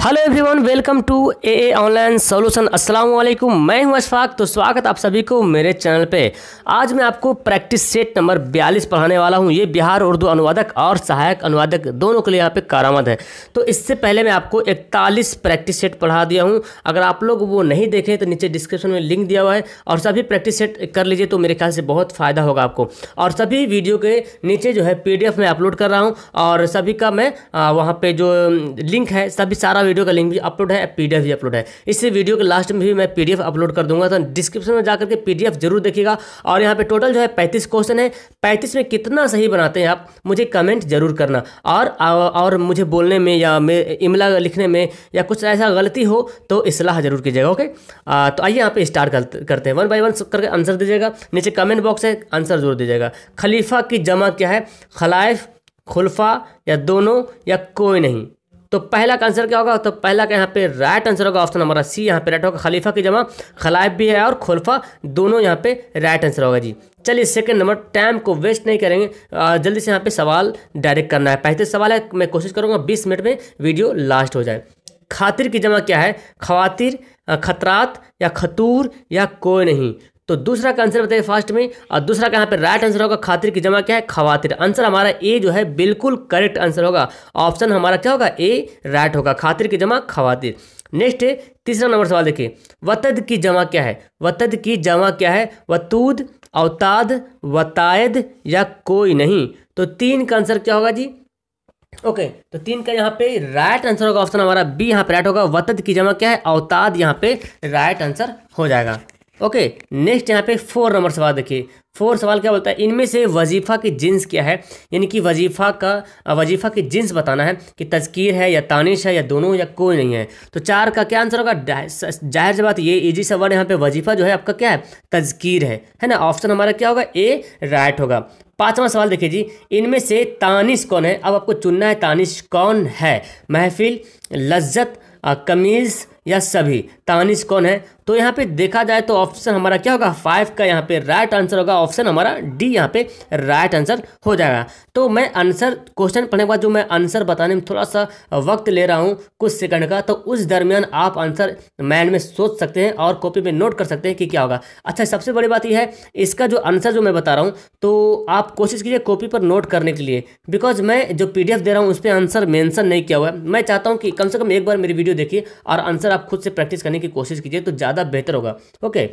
Hello everyone, welcome to a online solution. अस्सलाम वालेकुम, मैं हूं अशफाक। तो स्वागत आप सभी को मेरे चैनल पे। आज मैं आपको प्रैक्टिस सेट नंबर 42 पढ़ाने वाला हूं। ये बिहार उर्दू अनुवादक और सहायक अनुवादक दोनों के लिए यहाँ पे कारआमद है। तो इससे पहले मैं आपको 41 प्रैक्टिस सेट पढ़ा दिया हूँ। अगर आप लोग वो नहीं देखें तो नीचे डिस्क्रिप्शन में लिंक दिया हुआ है और सभी प्रैक्टिस सेट कर लीजिए, तो मेरे ख्याल से बहुत फ़ायदा होगा आपको। और सभी वीडियो के नीचे जो है PDF में अपलोड कर रहा हूँ और सभी का मैं वहाँ पे जो लिंक है, सभी सारा वीडियो का लिंक भी अपलोड है, PDF भी अपलोड है। इसी वीडियो के लास्ट में भी मैं PDF अपलोड कर दूंगा, तो डिस्क्रिप्शन में जाकर के PDF जरूर देखिएगा। और यहाँ पे टोटल जो है 35 क्वेश्चन है। 35 में कितना सही बनाते हैं आप मुझे कमेंट जरूर करना। और मुझे बोलने में या इमला लिखने में या कुछ ऐसा गलती हो तो इस्लाह जरूर कीजिएगा। ओके, तो आइए यहाँ पे स्टार्ट करते हैं। 1 बाय 1 करके आंसर दीजिएगा। नीचे कमेंट बॉक्स है, आंसर जरूर दीजिएगा। खलीफा की जमा क्या है? खलाइफ, खुलफा या दोनों या कोई नहीं। तो पहला का आंसर क्या होगा? तो पहला का यहाँ पे राइट आंसर होगा ऑप्शन हमारा सी। यहाँ पे राइट होगा। खलीफा की जमा खलाइफ भी है और खुलफा, दोनों यहाँ पे राइट आंसर होगा जी। चलिए सेकंड नंबर, टाइम को वेस्ट नहीं करेंगे, जल्दी से यहाँ पे सवाल डायरेक्ट करना है। पहले सवाल है, मैं कोशिश करूँगा 20 मिनट में वीडियो लास्ट हो जाए। खातिर की जमा क्या है? खवातिर, खतरात या खतूर या कोई नहीं। तो दूसरा का आंसर बताइए फास्ट में। और दूसरा का यहाँ पे राइट आंसर होगा खातिर की जमा क्या है? खवातिर। आंसर हमारा ए जो है बिल्कुल करेक्ट आंसर होगा। ऑप्शन हमारा क्या होगा? ए राइट होगा। खातिर की जमा खवातिर। नेक्स्ट है तीसरा नंबर सवाल देखिए। वतद की जमा क्या है? वतद की जमा क्या है? वतूद, औताद, वतायद या कोई नहीं। तो 3 का आंसर क्या होगा जी? ओके, तो 3 का यहाँ पे राइट आंसर होगा ऑप्शन हमारा बी, यहाँ पे राइट होगा। वतद की जमा क्या है? औताद, यहाँ पे राइट आंसर हो जाएगा। ओके, नेक्स्ट यहाँ पे 4 नंबर सवाल देखिए। 4 सवाल क्या बोलता है? इनमें से वजीफ़ा की जिन्स क्या है? यानी कि वजीफ़ा की जिन्स बताना है कि तज़कीर है या तानिश है या दोनों या कोई नहीं है। तो 4 का क्या आंसर होगा? जाहिर सी बात, ये इजी सा वर्ड यहाँ पे वजीफ़ा जो है आपका क्या है? तज़कीर है ना। ऑप्शन हमारा क्या होगा? ए राइट होगा। 5वां सवाल देखिए जी। इनमें से तानिश कौन है? अब आपको चुनना है तानिश कौन है। महफिल, लज्जत, कमीज़ या सभी। तानिश कौन है? तो यहाँ पे देखा जाए तो ऑप्शन हमारा क्या होगा? 5 का यहाँ पे राइट आंसर होगा। ऑप्शन हमारा डी यहाँ पे राइट आंसर हो जाएगा। तो मैं आंसर क्वेश्चन पढ़ने के बाद जो मैं आंसर बताने में थोड़ा सा वक्त ले रहा हूँ कुछ सेकंड का, तो उस दरमियान आप आंसर माइंड में सोच सकते हैं और कॉपी पे नोट कर सकते हैं कि क्या होगा। अच्छा, सबसे बड़ी बात यह है, इसका जो आंसर जो मैं बता रहा हूँ तो आप कोशिश कीजिए कॉपी पर नोट करने के लिए, बिकॉज मैं जो PDF दे रहा हूँ उस पर आंसर मेंशन नहीं किया हुआ है। मैं चाहता हूँ कि कम से कम एक बार मेरी वीडियो देखिए और आंसर आप खुद से प्रैक्टिस करने की कोशिश कीजिए, तो ज़्यादा बेहतर होगा। ओके,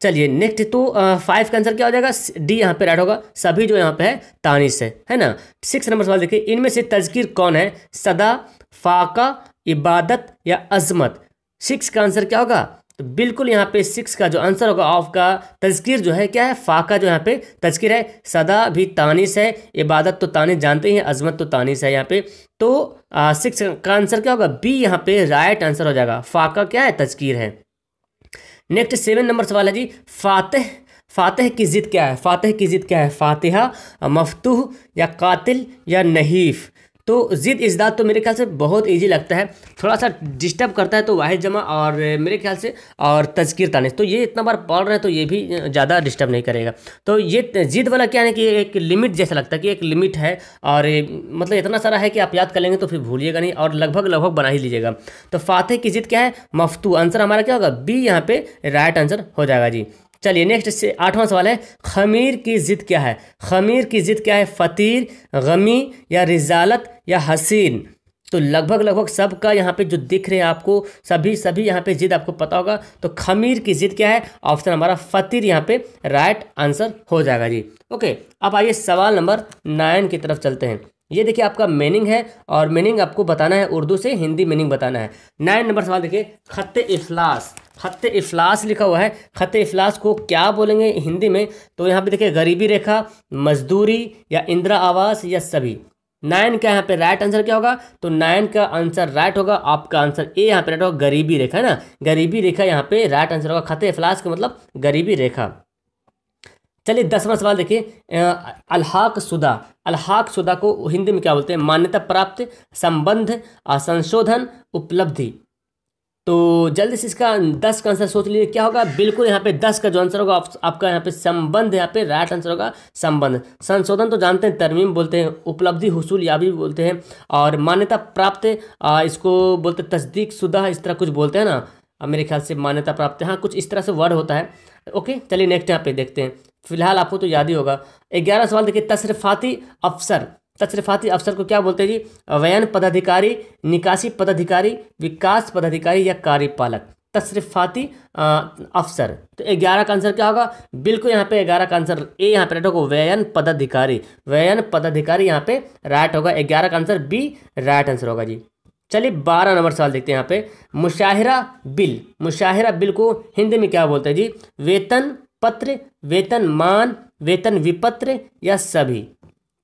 चलिए नेक्स्ट। तो 5 का आंसर क्या हो जाएगा? डी यहाँ पे राइट होगा। सभी जो यहाँ पे है तानिश है ना। 6 नंबर सवाल देखिए। इनमें से तज़कीर कौन है? सदा, फाका, इबादत या अजमत। 6 का आंसर क्या होगा? तो बिल्कुल यहाँ पे 6 का जो आंसर होगा आपका तज़कीर जो है क्या है? फाका जो यहाँ पे तज़कीर है। सदा भी तानिश है, इबादत तो तानिश जानते हैं, अजमत तो तानिश है यहाँ पे। तो 6 का आंसर क्या होगा? बी यहाँ पे राइट आंसर हो जाएगा। फाका क्या है? तज़कीर है। नेक्स्ट 7 नंबर सवाल है जी। फातिह की ज़िद क्या है? फातिह की ज़िद क्या है? फातिहा, मफ्तूह या कातिल या नहीफ। तो ज़िद इज़्दाद तो मेरे ख्याल से बहुत इजी लगता है, थोड़ा सा डिस्टर्ब करता है तो वाहिद जमा और मेरे ख्याल से और तज़कीर तानिश, तो ये इतना बार पढ़ रहे हैं तो ये भी ज़्यादा डिस्टर्ब नहीं करेगा। तो ये ज़िद वाला क्या है कि एक लिमिट जैसा लगता है कि एक लिमिट है और मतलब इतना सारा है कि आप याद कर लेंगे तो फिर भूलिएगा नहीं और लगभग बना ही लीजिएगा। तो फातिह की ज़िद क्या है? मफ्तू। आंसर हमारा क्या होगा? बी यहाँ पे राइट आंसर हो जाएगा जी। चलिए नेक्स्ट से 8वां सवाल है। खमीर की ज़िद क्या है? खमीर की ज़िद क्या है? फ़तीर, गमी या रिजालत या हसीन। तो लगभग सबका यहाँ पे जो दिख रहे हैं आपको सभी यहाँ पे ज़िद आपको पता होगा। तो खमीर की ज़िद क्या है? ऑप्शन हमारा फ़तीर यहाँ पे राइट आंसर हो जाएगा जी। ओके, अब आइए सवाल नंबर 9 की तरफ चलते हैं। ये देखिए आपका मीनिंग है और मीनिंग आपको बताना है, उर्दू से हिंदी मीनिंग बताना है। 9 नंबर सवाल देखिए। खत्ते इफलास, खत्ते इफलास लिखा हुआ है। खत्ते इफलास को क्या बोलेंगे हिंदी में? तो यहाँ पे देखिए गरीबी रेखा, मजदूरी या इंदिरा आवास या सभी। 9 का यहाँ पे राइट आंसर क्या होगा? तो 9 का आंसर राइट होगा। आपका आंसर ए यहाँ पे राइट होगा। गरीबी रेखा है ना, गरीबी रेखा यहाँ पे राइट आंसर होगा। खत्ते इफलास का मतलब गरीबी रेखा। चलिए 10वां सवाल देखिए। अलहाक शुदा, अलहाक शुदा को हिंदी में क्या बोलते हैं? मान्यता प्राप्त, संबंध, संशोधन, उपलब्धि। तो जल्दी से इसका 10 का आंसर सोच लीजिए क्या होगा। बिल्कुल यहाँ पे 10 का जो आंसर होगा आपका यहाँ पे संबंध, यहाँ पे राइट आंसर होगा संबंध। संशोधन तो जानते हैं तरमीम बोलते हैं, उपलब्धि हुसूल याबी बोलते हैं, और मान्यता प्राप्त इसको बोलते हैं तस्दीक शुदा, इस तरह कुछ बोलते हैं ना, मेरे ख्याल से मान्यता प्राप्त है, हाँ कुछ इस तरह से वर्ड होता है। ओके चलिए नेक्स्ट यहाँ पे देखते हैं। फिलहाल आपको तो याद ही होगा। 11 सवाल देखिए, तशरीफाती अफसर। तशरीफाती अफसर को क्या बोलते हैं जी? वयन पदाधिकारी, निकासी पदाधिकारी, विकास पदाधिकारी या कार्यपालक। तशरीफाती अफसर। तो 11 का आंसर क्या होगा? बिल्कुल यहाँ पे 11 का आंसर ए यहाँ पे राइट होगा, वयन पदाधिकारी। वयन पदाधिकारी यहाँ पे राइट होगा। 11 का आंसर बी राइट आंसर होगा जी। चलिए 12 नंबर सवाल देखते हैं यहाँ पे। मुशाहिरा बिल। मुशाहिरा बिल को हिंदी में क्या बोलते हैं जी? वेतन पत्र, वेतन मान, वेतन विपत्र या सभी।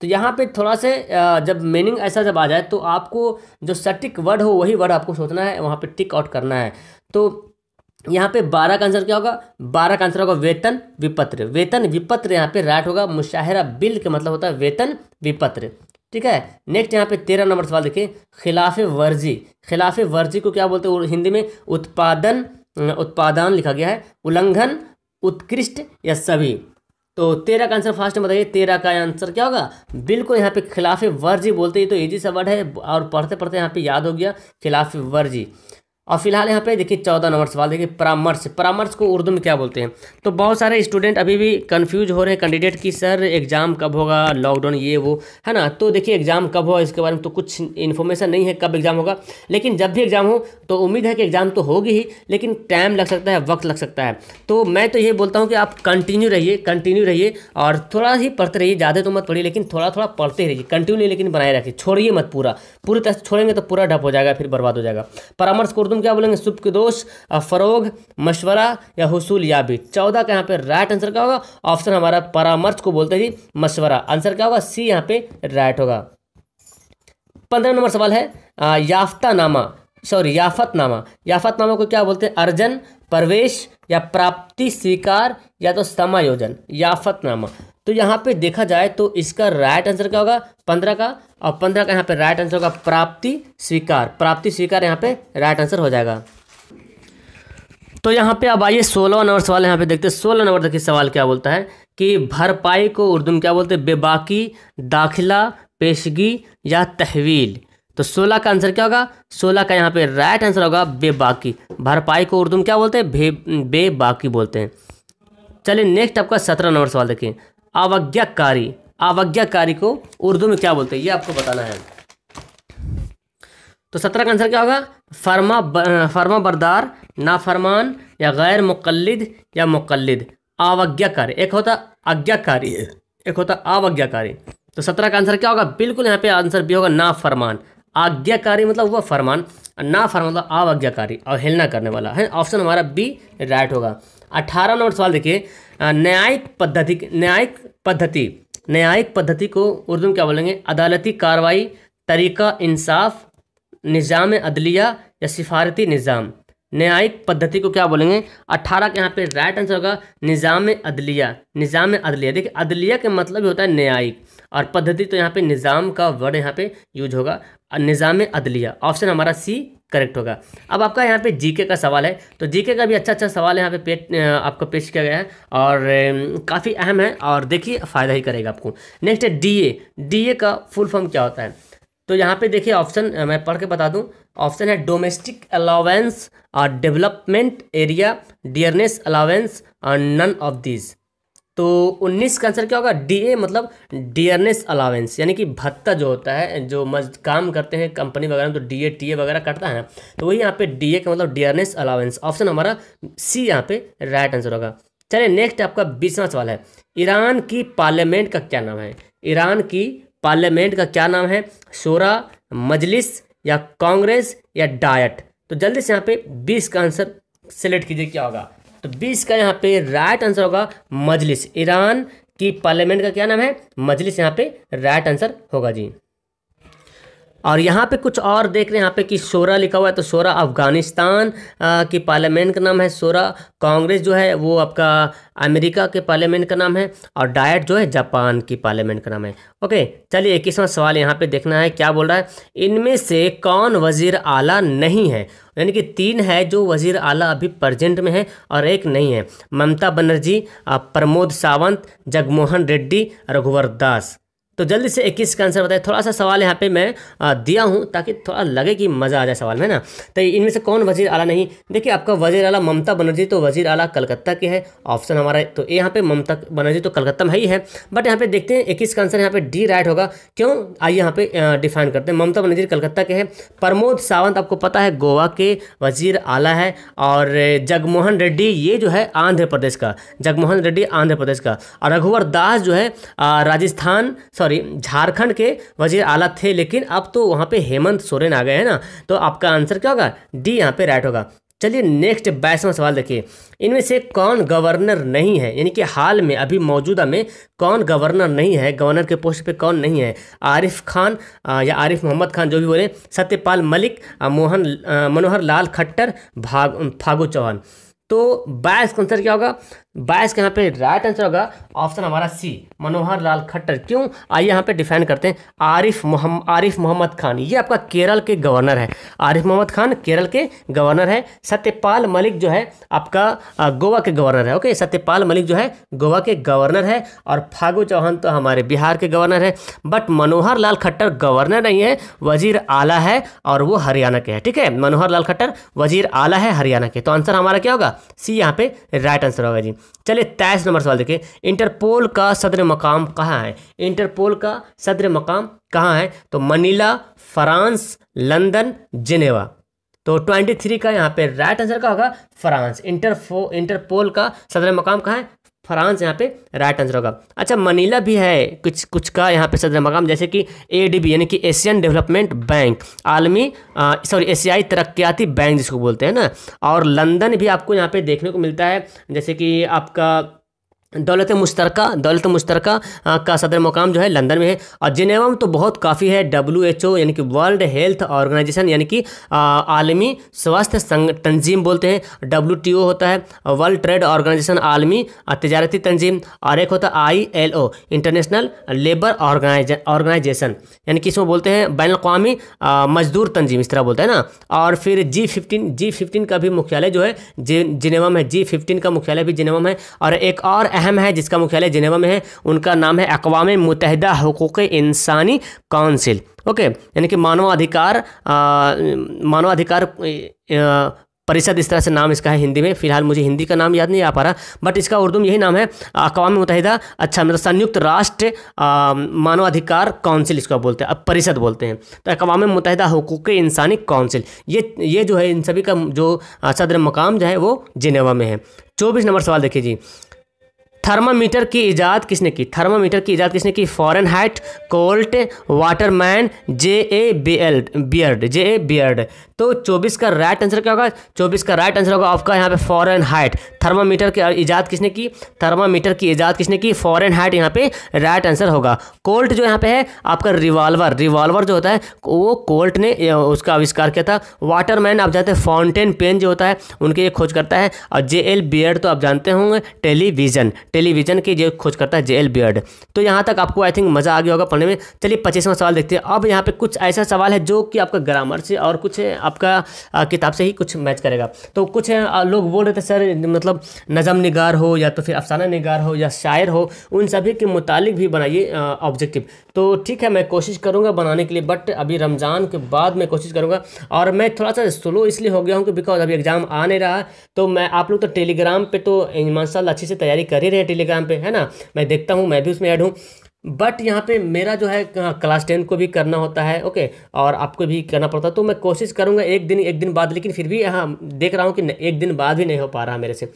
तो यहाँ पे थोड़ा से जब मीनिंग ऐसा जब आ जाए तो आपको जो सटीक वर्ड हो वही वर्ड आपको सोचना है, वहाँ पे टिक आउट करना है। तो यहाँ पे 12 का आंसर क्या होगा? 12 का आंसर होगा वेतन विपत्र। वेतन विपत्र यहाँ पे राइट होगा। मुशाहिरा बिल का मतलब होता है वेतन विपत्र। ठीक है, नेक्स्ट यहाँ पे 13 नंबर सवाल देखिए, खिलाफ वर्जी। खिलाफ वर्जी को क्या बोलते हैं हिंदी में? उत्पादन लिखा गया है, उल्लंघन, उत्कृष्ट या सभी। तो 13 का आंसर फास्ट में बताइए, 13 का आंसर क्या होगा? बिल्कुल यहाँ पे खिलाफ वर्जी बोलते हैं, तो इजी सा वर्ड है और पढ़ते पढ़ते यहाँ पे याद हो गया खिलाफ वर्जी। और फिलहाल यहाँ पे देखिए 14 नंबर सवाल देखिए, परामर्श। परामर्श को उर्दू में क्या बोलते हैं? तो बहुत सारे स्टूडेंट अभी भी कंफ्यूज हो रहे हैं कैंडिडेट की, सर एग्जाम कब होगा, लॉकडाउन ये वो है ना। तो देखिए एग्जाम कब होगा इसके बारे में तो कुछ इन्फॉर्मेशन नहीं है कब एग्जाम होगा, लेकिन जब भी एग्जाम हो तो उम्मीद है कि एग्जाम तो होगी ही, लेकिन टाइम लग सकता है, वक्त लग सकता है। तो मैं तो ये बोलता हूँ कि आप कंटिन्यू रहिए और थोड़ा ही पढ़ते रहिए, ज़्यादा तो मत पढ़िए लेकिन थोड़ा थोड़ा पढ़ते रहिए, कंटिन्यू लेकिन बनाए रखिए, छोड़िए मत। पूरी तरह से छोड़ेंगे तो पूरा डप हो जाएगा, फिर बर्बाद हो जाएगा। परामर्श को उर्दू में क्या बोलेंगे? सुबह दोष, फरोग, मशवरा या हुसूल याबी। 14 का यहाँ पे राइट आंसर क्या होगा? ऑप्शन हमारा परामर्श को बोलते हैं जी मशवरा। आंसर क्या होगा? सी यहाँ पे राइट होगा। 15 नंबर सवाल है, याफतनामा। याफतनामा को क्या बोलते हैं? अर्जन, प्रवेश या प्राप्ति स्वीकार या तो समायोजन। याफतनामा। तो यहाँ पे देखा जाए तो इसका राइट आंसर क्या होगा? 15 का, और 15 का यहाँ पे राइट आंसर होगा प्राप्ति स्वीकार। प्राप्ति स्वीकार यहाँ पे राइट आंसर हो जाएगा। तो यहाँ पे अब आइए 16 नंबर सवाल यहाँ पे देखते हैं। 16 नंबर देखिए सवाल क्या बोलता है कि भरपाई को उर्दू में क्या बोलते हैं? बेबाकी, दाखिला, पेशगी या तहवील। तो 16 का आंसर क्या होगा? 16 का यहाँ पे राइट आंसर होगा बेबाकी। भरपाई को उर्दू में क्या बोलते हैं? बेबाकी बोलते हैं। चलिए नेक्स्ट आपका 17 नंबर सवाल देखिए, अवज्ञाकारी। अवज्ञाकारी को उर्दू में क्या बोलते हैं ये आपको बताना है। तो 17 का आंसर क्या होगा? फर्मा बरदार, नाफरमान या गैर मुक़ल्लिद या मुक़ल्लिद। अवज्ञाकारी, एक होता आज्ञाकारी, एक होता अवज्ञाकारी। तो 17 का आंसर क्या होगा? बिल्कुल यहाँ पे आंसर भी होगा नाफरमान। आज्ञाकारी मतलब वह फरमान, नाफरमान मतलब अवज्ञाकारी, अवहेलना करने वाला है। ऑप्शन हमारा बी राइट होगा। 18 नंबर सवाल देखिए, न्यायिक पद्धति को उर्दू में क्या बोलेंगे? अदालती कार्रवाई, तरीका इंसाफ, निज़ाम अदलिया या सिफारती निज़ाम। न्यायिक पद्धति को क्या बोलेंगे? 18 के यहाँ पे राइट आंसर होगा निज़ाम अदलिया। निज़ाम अदलिया, देखिए अदलिया के मतलब ही होता है न्यायिक, और पद्धति तो यहाँ पे निज़ाम का वर्ड यहाँ पे यूज होगा, निज़ाम अदलिया। ऑप्शन हमारा सी करेक्ट होगा। अब आपका यहाँ पे जीके का सवाल है, तो जीके का भी अच्छा सवाल यहाँ पे आपको पेश किया गया है और काफ़ी अहम है और देखिए फ़ायदा ही करेगा आपको। नेक्स्ट है डीए। डीए का फुल फॉर्म क्या होता है? तो यहाँ पे देखिए ऑप्शन मैं पढ़ के बता दूं। ऑप्शन है डोमेस्टिक अलाउंस और डेवलपमेंट एरिया, डियरनेस अलाउंस और नन ऑफ दिस। तो 19 का आंसर क्या होगा? डीए मतलब डियरनेस अलाउंस, यानी कि भत्ता जो होता है, जो काम करते हैं कंपनी वगैरह में तो डीए टीए वगैरह कटता है ना, तो वही यहाँ पे डीए का मतलब डियरनेस अलाउंस। ऑप्शन हमारा सी यहाँ पे राइट आंसर होगा। चलिए नेक्स्ट आपका 20वां सवाल है, ईरान की पार्लियामेंट का क्या नाम है? ईरान की पार्लियामेंट का क्या नाम है? शोरा, मजलिस या कांग्रेस या डायट। तो जल्दी से यहाँ पे 20 का आंसर सेलेक्ट कीजिए क्या होगा? तो 20 का यहाँ पे राइट आंसर होगा मजलिस। ईरान की पार्लियामेंट का क्या नाम है? मजलिस यहाँ पे राइट आंसर होगा जी। और यहाँ पे कुछ और देख रहे हैं यहाँ पे कि शोरा लिखा हुआ है, तो शोरा अफगानिस्तान की पार्लियामेंट का नाम है शोरा। कांग्रेस जो है वो आपका अमेरिका के पार्लियामेंट का नाम है, और डायट जो है जापान की पार्लियामेंट का नाम है। ओके, चलिए 21वां सवाल यहाँ पे देखना है क्या बोल रहा है। इनमें से कौन वजीर आला नहीं है, यानी कि 3 है जो वजीर आला अभी प्रेजेंट में है और एक नहीं है। ममता बनर्जी, प्रमोद सावंत, जगमोहन रेड्डी, रघुवर दास। तो जल्दी से 21 का आंसर बताएं। थोड़ा सा सवाल यहाँ पे मैं दिया हूँ ताकि थोड़ा लगे कि मज़ा आ जाए सवाल में ना। तो इनमें से कौन वजीर आला नहीं, देखिए आपका वजीर आला ममता बनर्जी तो वजीर आला कलकत्ता के है, ऑप्शन हमारा तो यहाँ पे ममता बनर्जी तो कलकत्ता में ही है। बट यहाँ पे देखते हैं 21 का आंसर यहाँ पे डी राइट होगा। क्यों, आइए यहाँ पे डिफाइन करते हैं। ममता बनर्जी कलकत्ता के है, प्रमोद सावंत आपको पता है गोवा के वजीर आला है, और जगमोहन रेड्डी ये जो है आंध्र प्रदेश का, जगमोहन रेड्डी आंध्र प्रदेश का, और रघुवर दास जो है राजस्थान झारखंड के वजीर आला थे, लेकिन अब तो वहाँ पे हेमंत सोरेन आ गए हैं ना। तो आपका आंसर क्या होगा, डी यहाँ पे राइट होगा। चलिए नेक्स्ट 22वां सवाल देखिए। इनमें से कौन गवर्नर नहीं है, यानी कि हाल में अभी मौजूदा में कौन गवर्नर नहीं है, गवर्नर के पोस्ट पे कौन नहीं है। आरिफ खान या आरिफ मोहम्मद खान जो भी बोले, सत्यपाल मलिक, मनोहर लाल खट्टर, फागू चौहान। तो 22 का आंसर क्या होगा, 22 का यहाँ पे राइट आंसर होगा ऑप्शन हमारा सी, मनोहर लाल खट्टर। क्यों, आइए यहाँ पे डिफाइन करते हैं। आरिफ मोहम्मद खान ये आपका केरल के गवर्नर है, आरिफ मोहम्मद खान केरल के गवर्नर है। सत्यपाल मलिक जो है आपका गोवा के गवर्नर है। ओके, सत्यपाल मलिक जो है गोवा के गवर्नर है, और फागू चौहान तो हमारे बिहार के गवर्नर है। बट मनोहर लाल खट्टर गवर्नर नहीं है, वजीर आला है, और वो हरियाणा के है। ठीक है, मनोहर लाल खट्टर वजीर आला है हरियाणा के। तो आंसर हमारा क्या होगा, सी यहाँ पे राइट आंसर होगा जी। चलिए 23 नंबर सवाल देखिए। इंटरपोल का सदर मकाम कहाँ है, इंटरपोल का सदर मकाम कहाँ है। तो मनीला, फ्रांस, लंदन, जिनेवा। तो 23 का यहाँ पे राइट आंसर का होगा फ्रांस। इंटरपोल का सदर मकाम कहाँ है, फ्रांस यहाँ पे राइट आंसर होगा। अच्छा, मनीला भी है कुछ का यहाँ पे सदर मकाम, जैसे कि ADB यानी कि एशियन डेवलपमेंट बैंक, एशियाई तरक्याती बैंक जिसको बोलते हैं ना। और लंदन भी आपको यहाँ पे देखने को मिलता है, जैसे कि आपका दौलत मुश्तरका का सदर मुकाम जो है लंदन में है। और जिनेवा में तो बहुत काफ़ी है, WHO यानी कि वर्ल्ड हेल्थ ऑर्गेनाइजेशन यानी कि आलमी स्वास्थ्य तंजीम बोलते हैं। WTO होता है वर्ल्ड ट्रेड ऑर्गेनाइजेशन, आलमी तजारती तंजीम। और एक होता है ILO इंटरनेशनल लेबर ऑर्गेनाइजेशन, यानी कि इसमें बोलते हैं बैन अवी मजदूर तंजीम, इस तरह बोलते हैं ना। और फिर G15 का भी मुख्यालय जो है जिनेवा में है, G15 का मुख्यालय भी जिनेवा में है। और एक और अहम है जिसका मुख्यालय जिनेवा में है, उनका नाम है अक़वाम मुत्तहिदा हुकूक़ इंसानी काउंसिल। ओके, यानी कि मानवाधिकार परिषद, इस तरह से नाम इसका है हिंदी में। फिलहाल मुझे हिंदी का नाम याद नहीं आ पा रहा, बट इसका उर्दू में यही नाम है, अक़वाम मुत्तहिदा, अच्छा मतलब संयुक्त राष्ट्र मानवाधिकार काउंसिल इसको बोलते हैं, अब परिषद बोलते हैं। तो अक़वाम मुत्तहिदा हुकूक़ इंसानी काउंसिल ये जो है इन सभी का जो सदर मकाम जो है वो जिनेवा में है। 24 नंबर सवाल देखिए जी। थर्मामीटर की इजाद किसने की, Fahrenheit, Colt, Waterman, J.A. Beard. तो 24 का राइट आंसर क्या होगा, 24 का राइट आंसर होगा आपका यहाँ पे फ़ारेनहाइट। थर्मामीटर की इजाद किसने की, फ़ारेनहाइट यहाँ पे राइट आंसर होगा। कोल्ट जो यहाँ पे है आपका रिवॉल्वर जो होता है वो कोल्ट ने उसका आविष्कार किया था। वाटरमैन आप जानते हैं फाउंटेन पेन जो होता है उनके ये खोज करता है। और J.L. बियर्ड तो आप जानते होंगे टेलीविज़न की जो खोज करता है J.L. बियर्ड। तो यहाँ तक आपको आई थिंक मज़ा आ गया होगा पढ़ने में। चलिए 25वां सवाल देखते हैं। अब यहाँ पे कुछ ऐसा सवाल है जो कि आपका ग्रामर से और कुछ आपका किताब से ही कुछ मैच करेगा। तो कुछ लोग बोल रहे थे सर मतलब नज़म निगार हो या तो फिर अफसाना निगार हो या शायर हो, उन सभी के मुतालिक भी बनाइए ऑब्जेक्टिव। तो ठीक है, मैं कोशिश करूँगा बनाने के लिए, बट अभी रमज़ान के बाद मैं कोशिश करूँगा। और मैं थोड़ा सा स्लो इसलिए हो गया हूँ कि बिकॉज अभी एग्ज़ाम आ नहीं रहा। तो मैं आप लोग तो टेलीग्राम पे तो माशाल्लाह अच्छी से तैयारी कर ही रहे हैं टेलीग्राम पे, है ना। मैं देखता हूँ, मैं भी उसमें ऐड हूँ। बट यहाँ पे मेरा जो है क्लास 10 को भी करना होता है, ओके, और आपको भी करना पड़ता है। तो मैं कोशिश करूँगा एक दिन बाद, लेकिन फिर भी हाँ देख रहा हूँ कि एक दिन बाद भी नहीं हो पा रहा मेरे से।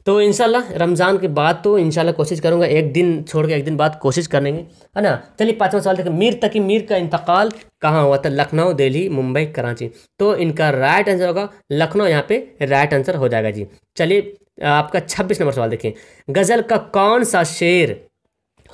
तो इंशाल्लाह रमज़ान के बाद तो इंशाल्लाह कोशिश करूँगा, एक दिन छोड़ के एक दिन बाद कोशिश करेंगे, है ना। चलिए 5वां सवाल देखिए। मीर तकी मीर का इंतकाल कहाँ हुआ था, लखनऊ, दिल्ली, मुंबई, कराची। तो इनका राइट आंसर होगा लखनऊ, यहाँ पे राइट आंसर हो जाएगा जी। चलिए आपका 26 नंबर सवाल देखिए। गज़ल का कौन सा शेर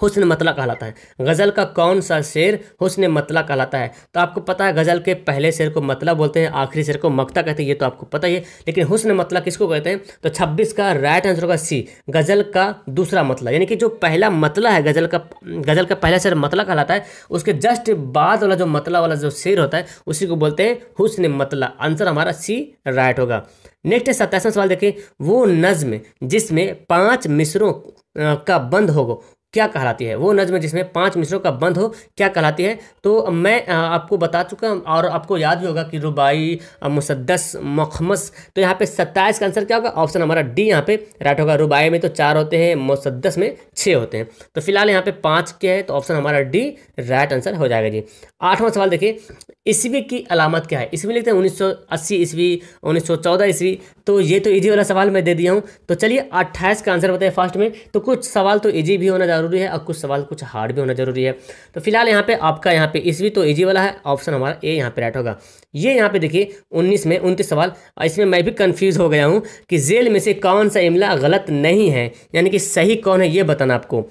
हुस्न मतला कहलाता है। गज़ल का कौन सा शेर हुस्न मतला कहलाता है? तो आपको पता है गज़ल के पहले शेर को मतला बोलते हैं, आखिरी शेर को मक्ता कहते हैं, ये तो आपको पता ही है। लेकिन हुस्न मतला किसको कहते हैं? तो 26 का राइट आंसर होगा सी, गज़ल का दूसरा मतला। यानी कि जो पहला मतला है गज़ल का पहला शेर मतला कहलाता है, उसके जस्ट बाद वाला जो मतला वाला जो शेर होता है उसी को बोलते हैं हुस्न मतला। आंसर हमारा सी राइट होगा। नेक्स्ट 27वां सवाल देखिए, वो नज्म जिसमें 5 मिसरों का बंद हो क्या कहलाती है? वो नज्म जिसमें 5 मिसरों का बंद हो क्या कहलाती है? तो मैं आपको बता चुका हूँ और आपको याद भी होगा कि रुबाई, मुसद्दस, मखमस। तो यहाँ पे 27 का आंसर क्या होगा? ऑप्शन हमारा डी यहाँ पे राइट होगा। रुबाई में तो 4 होते हैं, मुसद्दस में 6 होते हैं। तो फिलहाल यहाँ पे 5 के है, तो ऑप्शन हमारा डी राइट आंसर हो जाएगा जी। 8वां सवाल देखिए, ईस्वी की अलामत क्या है? ईस्वी लिखते हैं 1980 ईस्वी, 1914 ईस्वी। तो ये तो इजी वाला सवाल मैं दे दिया हूँ। तो चलिए 28 का आंसर बताइए फर्स्ट में। तो कुछ सवाल तो इजी भी होना जरूरी है और कुछ सवाल कुछ हार्ड भी होना जरूरी है। तो फिलहाल यहाँ पे आपका यहाँ पे ईस्वी तो इजी वाला है, ऑप्शन हमारा ए यहाँ पे राइट होगा। ये यहाँ पे देखिए 19 में 29 सवाल, इसमें मैं भी कंफ्यूज हो गया हूँ कि जेल में से कौन सा इमला गलत नहीं है, यानी कि सही कौन है ये बताना आपको।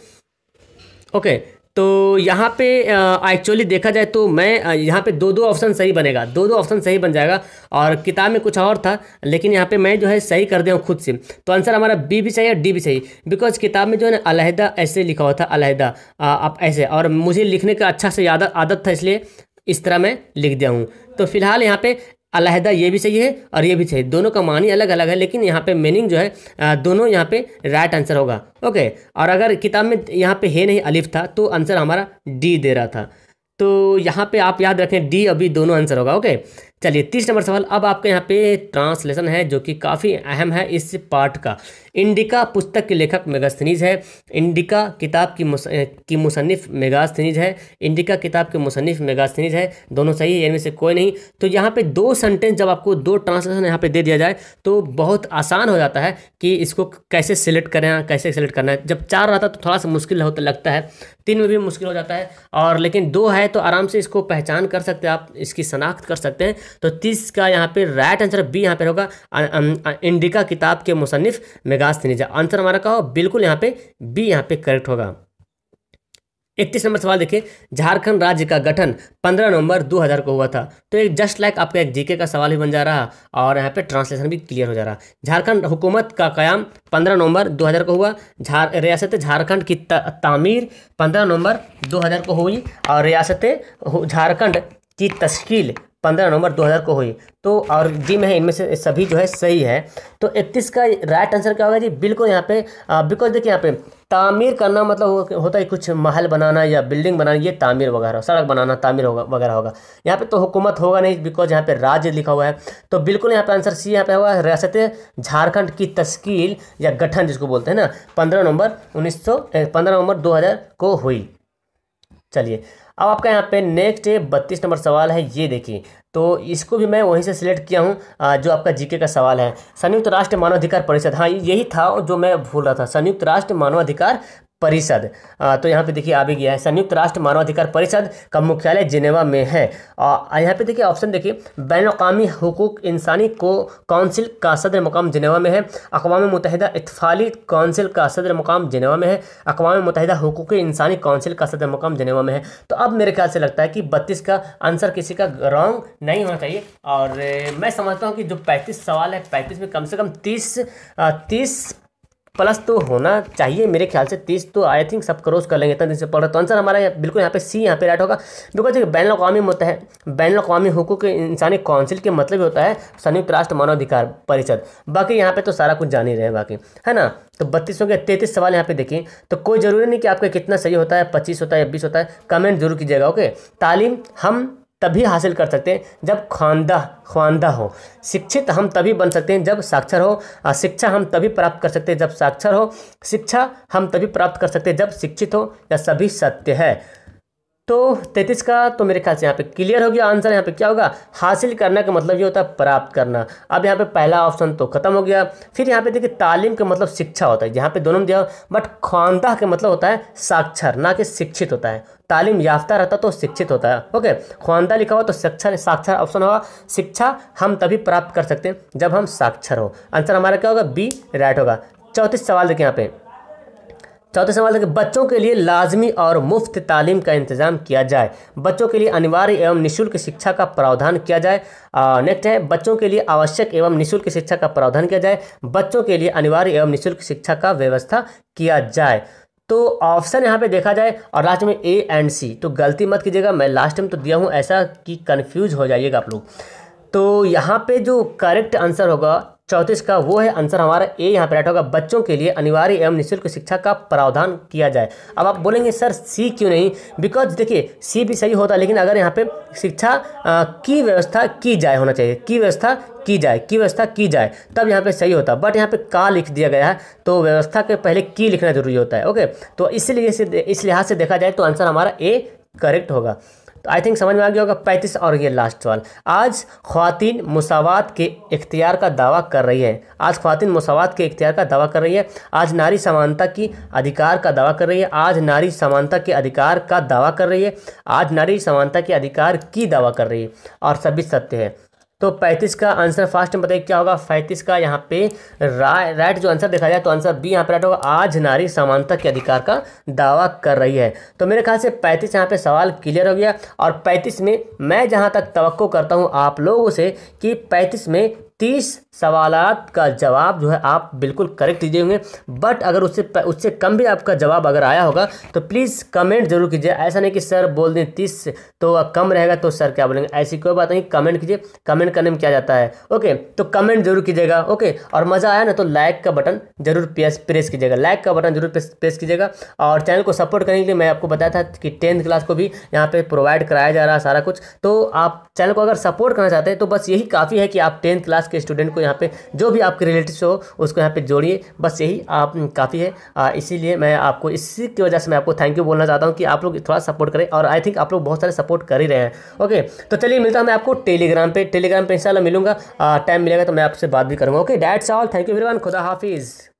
ओके, तो यहाँ पे एक्चुअली देखा जाए तो मैं यहाँ पे दो ऑप्शन सही बनेगा, दो ऑप्शन सही बन जाएगा और किताब में कुछ और था, लेकिन यहाँ पे मैं जो है सही कर दिया हूँ खुद से। तो आंसर हमारा बी भी सही है, डी भी सही, बिकॉज किताब में जो है ना अलहदा ऐसे लिखा हुआ था, अलहदा आप ऐसे, और मुझे लिखने का अच्छा से आदत था, इसलिए इस तरह मैं लिख दिया हूँ। तो फिलहाल यहाँ पे अलहदा ये भी सही है और ये भी सही, दोनों का मानी अलग अलग है, लेकिन यहाँ पे मीनिंग जो है दोनों यहाँ पे राइट आंसर होगा। ओके, और अगर किताब में यहाँ पे है नहीं अलिफ था तो आंसर हमारा डी दे रहा था। तो यहाँ पे आप याद रखें डी अभी दोनों आंसर होगा। ओके, चलिए 30 नंबर सवाल। अब आपके यहाँ पे ट्रांसलेशन है जो कि काफ़ी अहम है इस पार्ट का। इंडिका पुस्तक के लेखक मेगास्थनीज है, इंडिका किताब की मुसन्निफ मेगास्थनीज है, इंडिका किताब के मुसन्निफ मेगास्थनीज है, दोनों सही है, इनमें से कोई नहीं। तो यहाँ पे 2 सेंटेंस जब आपको 2 ट्रांसलेशन यहाँ पे दे दिया जाए तो बहुत आसान हो जाता है कि इसको कैसे सिलेक्ट करें, कैसे सिलेक्ट करना है। जब 4 रहता तो थोड़ा सा मुश्किल होता लगता है, 3 में भी मुश्किल हो जाता है, और लेकिन 2 है तो आराम से इसको पहचान कर सकते हैं, आप इसकी शनाख्त कर सकते हैं। तो 30 का यहाँ पे राइट आंसर बी यहाँ पे होगा, इंडिका किताब के मुसन्निफ मेगास्थनीज। आंसर हमारा का हो बिल्कुल यहाँ पे बी यहाँ पे करेक्ट होगा। 31 नंबर सवाल देखिए, झारखंड राज्य का गठन 15 नवंबर 2000 को हुआ था। तो एक जस्ट लाइक आपका एक जीके का सवाल ही बन जा रहा और यहाँ पे ट्रांसलेशन भी क्लियर हो जा रहा। झारखंड हुकूमत का क़याम 15 नवंबर 2000 को हुआ। रियासत झारखंड की तामीर 15 नवंबर 2000 को हुई और रियासत झारखंड की तश्कील 15 नवंबर 2000 को हुई। तो और जी में है, इनमें से सभी जो है सही है। तो 31 का राइट आंसर क्या होगा जी? बिल्कुल यहाँ पे बिकॉज देखिए यहाँ पे तामीर करना मतलब होता है कुछ महल बनाना या बिल्डिंग बनाना, ये तामीर वगैरह, सड़क बनाना तामीर होगा वगैरह होगा। यहाँ पे तो हुकूमत होगा नहीं बिकॉज यहाँ पे राज्य लिखा हुआ है। तो बिल्कुल यहाँ पे आंसर सी यहाँ पे होगा, रियासत झारखंड की तश्कील या गठन जिसको बोलते हैं ना, 15 नवंबर 2000 को हुई। चलिए अब आपका यहाँ पे नेक्स्ट 32 नंबर सवाल है, ये देखिए। तो इसको भी मैं वहीं से सिलेक्ट किया हूँ जो आपका जीके का सवाल है। संयुक्त राष्ट्र मानवाधिकार परिषद, हाँ यही था जो मैं भूल रहा था, संयुक्त राष्ट्र मानवाधिकार परिषद। तो यहाँ पे देखिए आ भी गया है, संयुक्त राष्ट्र मानवाधिकार परिषद का मुख्यालय जिनेवा में है। यहाँ पे देखिए ऑप्शन देखिए, बैन-उल-अक़वामी हुकूक इंसानी को काउंसिल का सदर मुकाम जिनेवा में है, अक़वाम मुत्तहिदा इत्फ़ाक़ी काउंसिल का सदर मुकाम जिनेवा में है, अक़वाम मुत्तहिदा हुकूक इंसानी काउंसिल का सदर मुकाम जिनेवा में है। तो अब मेरे ख्याल से लगता है कि 32 का आंसर किसी का रॉन्ग नहीं होना चाहिए। और मैं समझता हूँ कि जो 35 सवाल है, 35 में कम से कम 30 प्लस तो होना चाहिए मेरे ख्याल से। 30 तो आई थिंक सब क्रॉस कर लेंगे इतना दिन से पढ़ रहे। तो आंसर हमारा बिल्कुल यहाँ पे सी यहाँ पे राइट होगा, बिकॉज बैन-उल-अक़वामी हुकूक इंसानी काउंसिल के मतलब होता है संयुक्त राष्ट्र मानवाधिकार परिषद। बाकी यहाँ पे तो सारा कुछ जान ही रहे हैं बाकी, है ना। तो 32 हो गया। 33 सवाल यहाँ पे देखिए। तो कोई ज़रूरी नहीं कि आपका कितना सही होता है, 25 होता है या 20 होता है, कमेंट जरूर कीजिएगा। ओके, तालीम हम तभी हासिल कर सकते हैं जब ख्वानदा हो, शिक्षित हम तभी बन सकते हैं जब साक्षर हो, शिक्षा हम तभी प्राप्त कर सकते हैं जब साक्षर हो, शिक्षा हम तभी प्राप्त कर सकते हैं जब शिक्षित हो, या सभी सत्य है। तो 33 का तो मेरे ख्याल से यहाँ पे क्लियर हो गया। आंसर यहाँ पे क्या होगा? हासिल करना का मतलब ये होता है प्राप्त करना। अब यहाँ पे पहला ऑप्शन तो खत्म हो गया। फिर यहाँ पे देखिए तालीम का मतलब शिक्षा होता है, यहाँ पे दोनों में दिया, बट ख्वानदा का मतलब होता है साक्षर, ना कि शिक्षित होता है। तालीम याफ्ता रहता तो शिक्षित होता है। ओके, ख्वानदा लिखा हुआ तो साक्षर ऑप्शन होगा। शिक्षा हम तभी प्राप्त कर सकते हैं जब हम साक्षर हो। आंसर हमारा क्या होगा? बी राइट होगा। 34 सवाल देखिए यहाँ पे, चौथा सवाल है कि बच्चों के लिए लाजमी और मुफ्त तालीम का इंतजाम किया जाए। बच्चों के लिए अनिवार्य एवं निःशुल्क शिक्षा का प्रावधान किया जाए। नेक्स्ट है बच्चों के लिए आवश्यक एवं निःशुल्क शिक्षा का प्रावधान किया जाए। बच्चों के लिए अनिवार्य एवं निःशुल्क शिक्षा का व्यवस्था किया जाए। तो ऑप्शन यहाँ पे देखा जाए और लास्ट में ए एंड सी, तो गलती मत कीजिएगा, मैं लास्ट में तो दिया हूँ ऐसा कि कंफ्यूज हो जाइएगा आप लोग। तो यहाँ पे जो करेक्ट आंसर होगा 34 का वो है आंसर हमारा ए यहाँ पे राइट होगा। बच्चों के लिए अनिवार्य एवं निःशुल्क शिक्षा का प्रावधान किया जाए। अब आप बोलेंगे सर सी क्यों नहीं, बिकॉज देखिए सी भी सही होता, लेकिन अगर यहाँ पे शिक्षा की व्यवस्था की जाए होना चाहिए, की व्यवस्था की जाए, की व्यवस्था की जाए, तब यहाँ पे सही होता, बट यहाँ पे का लिख दिया गया है, तो व्यवस्था के पहले की लिखना जरूरी होता है। ओके, तो इसलिए इस लिहाज से देखा जाए तो आंसर हमारा ए करेक्ट होगा। तो आई थिंक समझ में आ गया होगा। 35 और ये लास्ट सवाल, आज ख्वातीन मुसावात के इख्तियार का दावा कर रही है। आज ख्वातीन मुसावात के इख्तियार का दावा कर रही है। आज नारी समानता की अधिकार का दावा कर रही है। आज नारी समानता के अधिकार का दावा कर रही है। आज नारी समानता के अधिकार की दावा कर रही है, और सभी सत्य है। तो 35 का आंसर फास्ट में बताइए क्या होगा। 35 का यहाँ पे राइट जो आंसर देखा जाए तो आंसर बी यहाँ पे राइट होगा। आज नारी समानता के अधिकार का दावा कर रही है। तो मेरे ख्याल से 35 यहाँ पे सवाल क्लियर हो गया। और 35 में मैं जहाँ तक तवक्को करता हूँ आप लोगों से कि 35 में 30 सवालात का जवाब जो है आप बिल्कुल करेक्ट दीजिए होंगे। बट अगर उससे कम भी आपका जवाब अगर आया होगा तो प्लीज़ कमेंट जरूर कीजिए। ऐसा नहीं कि सर बोल दें 30 तो कम रहेगा तो सर क्या बोलेंगे, ऐसी कोई बात नहीं। कमेंट कीजिए, कमेंट करने में क्या जाता है। ओके, तो कमेंट जरूर कीजिएगा। ओके, और मज़ा आया ना तो लाइक का बटन जरूर प्रेस कीजिएगा, लाइक का बटन जरूर प्रेस कीजिएगा। और चैनल को सपोर्ट करने के लिए मैं आपको बताया था कि 10th क्लास को भी यहाँ पे प्रोवाइड कराया जा रहा है सारा कुछ। तो आप चैनल को अगर सपोर्ट करना चाहते हैं तो बस यही काफ़ी है कि आप 10th क्लास के स्टूडेंट को यहाँ पे जो भी आपके रिलेटिव्स हो उसको यहाँ पे जोड़िए, बस यही आप काफ़ी है। इसीलिए मैं आपको इसी की वजह से मैं आपको थैंक यू बोलना चाहता हूँ कि आप लोग थोड़ा सपोर्ट करें, और आई थिंक आप लोग बहुत सारे सपोर्ट कर ही रहे हैं। ओके, तो चलिए मिलता हूँ मैं आपको टेलीग्राम पे इंशाल्लाह मिलूंगा। टाइम मिलेगा तो मैं आपसे बात भी करूँगा। Okay, that's all, thank you everyone, खुदा हाफिज़।